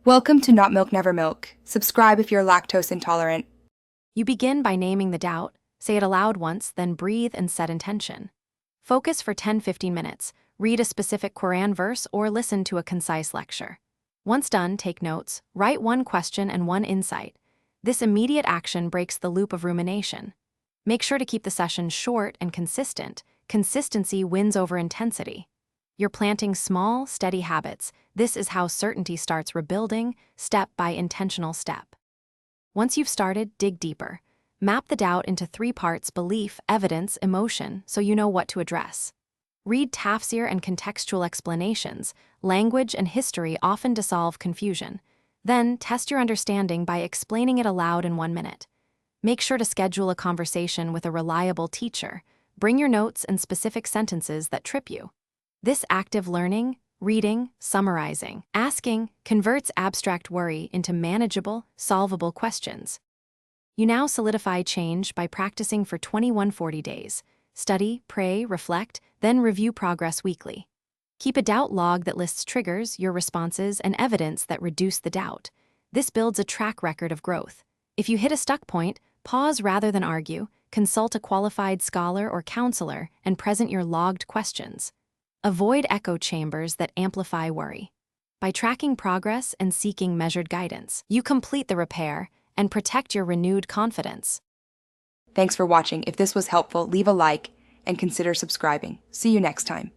Welcome to Not Milk Never Milk. Subscribe if you're lactose intolerant. You begin by naming the doubt, say it aloud once, then breathe and set intention. Focus for 10-15 minutes, read a specific Quran verse or listen to a concise lecture. Once done, take notes, write one question and one insight. This immediate action breaks the loop of rumination. Make sure to keep the session short and consistent. Consistency wins over intensity. You're planting small, steady habits. This is how certainty starts rebuilding, step by intentional step. Once you've started, dig deeper. Map the doubt into 3 parts: belief, evidence, emotion, so you know what to address. Read tafsir and contextual explanations. Language and history often dissolve confusion. Then, test your understanding by explaining it aloud in 1 minute. Make sure to schedule a conversation with a reliable teacher. Bring your notes and specific sentences that trip you. This active learning, reading, summarizing, asking, converts abstract worry into manageable, solvable questions. You now solidify change by practicing for 21-40 days. Study, pray, reflect, then review progress weekly. Keep a doubt log that lists triggers, your responses, and evidence that reduce the doubt. This builds a track record of growth. If you hit a stuck point, pause rather than argue, consult a qualified scholar or counselor, and present your logged questions. Avoid echo chambers that amplify worry. By tracking progress and seeking measured guidance, you complete the repair and protect your renewed confidence. Thanks for watching. If this was helpful, leave a like and consider subscribing. See you next time.